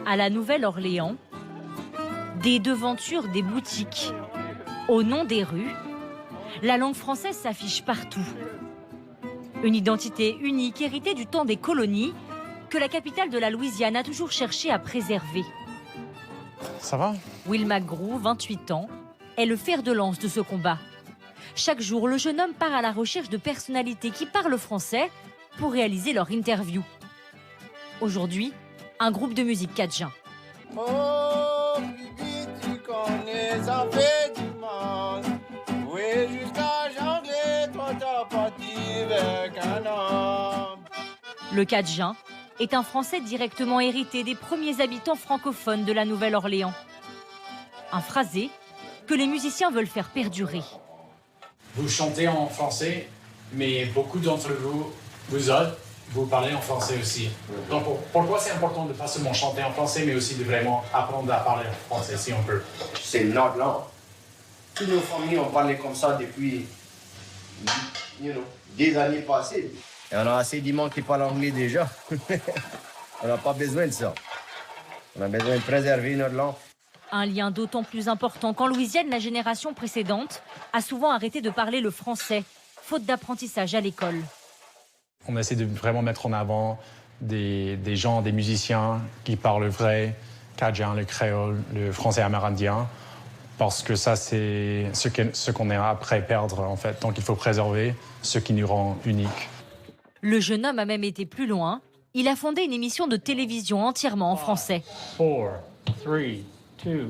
À la Nouvelle-Orléans, des devantures des boutiques, au nom des rues, la langue française s'affiche partout. Une identité unique héritée du temps des colonies que la capitale de la Louisiane a toujours cherché à préserver. Ça va? Will McGrew, 28 ans, est le fer de lance de ce combat. Chaque jour, le jeune homme part à la recherche de personnalités qui parlent français pour réaliser leur interview. Aujourd'hui, un groupe de musique cadjan. Oh, Bibi, tu connais, ça fait du mal. Oui, jusqu'à jongler, toi t'as parti avec un homme. Le cadjan est un Français directement hérité des premiers habitants francophones de la Nouvelle-Orléans. Un phrasé que les musiciens veulent faire perdurer. Vous chantez en français, mais beaucoup d'entre vous autres, vous parlez en français aussi. Donc pourquoi c'est important de ne pas seulement chanter en français, mais aussi de vraiment apprendre à parler en français si on peut? C'est notre langue. Toutes nos familles ont parlé comme ça depuis des années passées. Et on a assez d'imams qui parlent anglais déjà. On n'a pas besoin de ça. On a besoin de préserver notre langue. Un lien d'autant plus important qu'en Louisiane, la génération précédente a souvent arrêté de parler le français, faute d'apprentissage à l'école. On essaie de vraiment mettre en avant des gens, des musiciens qui parlent le vrai cadjan, le créole, le français amérindien, parce que ça, c'est ce qu'on est après perdre, en fait. Donc il faut préserver ce qui nous rend uniques. Le jeune homme a même été plus loin. Il a fondé une émission de télévision entièrement en français. 4, 3, 2.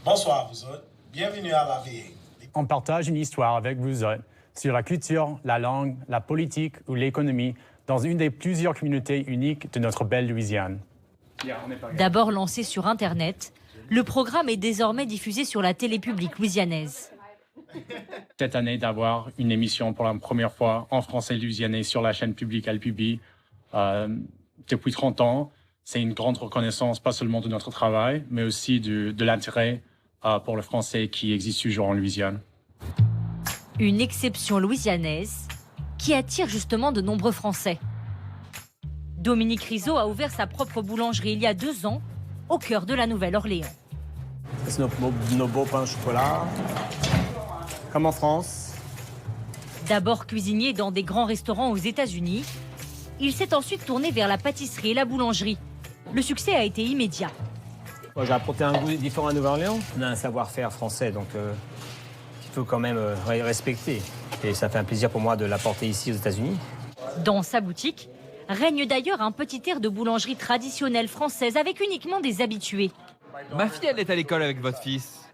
Bonsoir vous autres, bienvenue à la vie. On partage une histoire avec vous autres sur la culture, la langue, la politique ou l'économie dans une des plusieurs communautés uniques de notre belle Louisiane. D'abord lancé sur Internet, le programme est désormais diffusé sur la télé publique louisianaise. Cette année, d'avoir une émission pour la première fois en français louisianais sur la chaîne publique LPB depuis 30 ans, c'est une grande reconnaissance, pas seulement de notre travail, mais aussi de l'intérêt pour le français qui existe toujours en Louisiane. Une exception louisianaise qui attire justement de nombreux Français. Dominique Rizzo a ouvert sa propre boulangerie il y a 2 ans, au cœur de la Nouvelle-Orléans. C'est nos beaux pains au chocolat, comme en France. D'abord cuisinier dans des grands restaurants aux États-Unis, il s'est ensuite tourné vers la pâtisserie et la boulangerie. Le succès a été immédiat. Moi, j'ai apporté un goût différent à Nouvelle-Orléans. On a un savoir-faire français, donc il faut quand même respecter. Et ça fait un plaisir pour moi de l'apporter ici aux États-Unis. Dans sa boutique règne d'ailleurs un petit air de boulangerie traditionnelle française avec uniquement des habitués. Ma fille, elle est à l'école avec votre fils.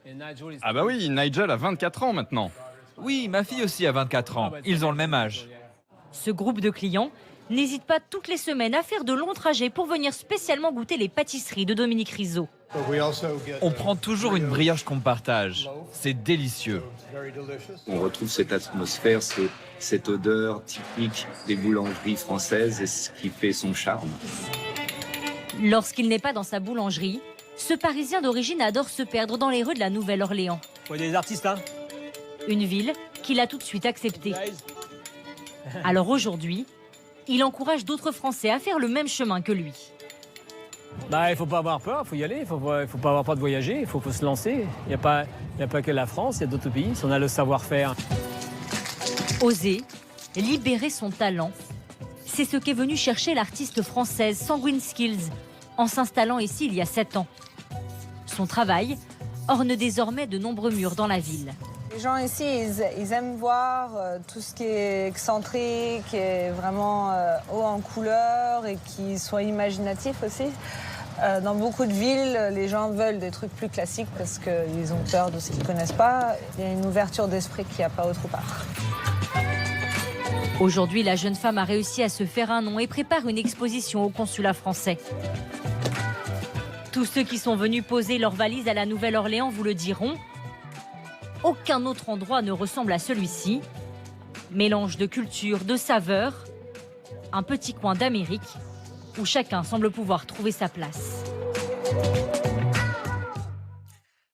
Ah bah oui, Nigel a 24 ans maintenant. Oui, ma fille aussi a 24 ans. Ils ont le même âge. Ce groupe de clients n'hésite pas toutes les semaines à faire de longs trajets pour venir spécialement goûter les pâtisseries de Dominique Rizzo. On prend toujours une brioche qu'on partage. C'est délicieux. On retrouve cette atmosphère, cette odeur typique des boulangeries françaises et ce qui fait son charme. Lorsqu'il n'est pas dans sa boulangerie, ce Parisien d'origine adore se perdre dans les rues de la Nouvelle-Orléans. Il y a des artistes, hein? Une ville qu'il a tout de suite acceptée. Alors aujourd'hui, il encourage d'autres Français à faire le même chemin que lui. Bah, il ne faut pas avoir peur, il faut y aller, il faut pas avoir peur de voyager, il faut se lancer. Il n'y a pas que la France, il y a d'autres pays, si on a le savoir-faire. Oser, libérer son talent, c'est ce qu'est venu chercher l'artiste française Sanguine Skills en s'installant ici il y a 7 ans. Son travail orne désormais de nombreux murs dans la ville. Les gens ici, ils aiment voir tout ce qui est excentrique, qui est vraiment haut en couleur et qui soit imaginatif aussi. Dans beaucoup de villes, les gens veulent des trucs plus classiques parce qu'ils ont peur de ce qu'ils ne connaissent pas. Il y a une ouverture d'esprit qu'il n'y a pas autre part. Aujourd'hui, la jeune femme a réussi à se faire un nom et prépare une exposition au consulat français. Tous ceux qui sont venus poser leurs valises à la Nouvelle-Orléans vous le diront. Aucun autre endroit ne ressemble à celui-ci. Mélange de culture, de saveurs, un petit coin d'Amérique où chacun semble pouvoir trouver sa place.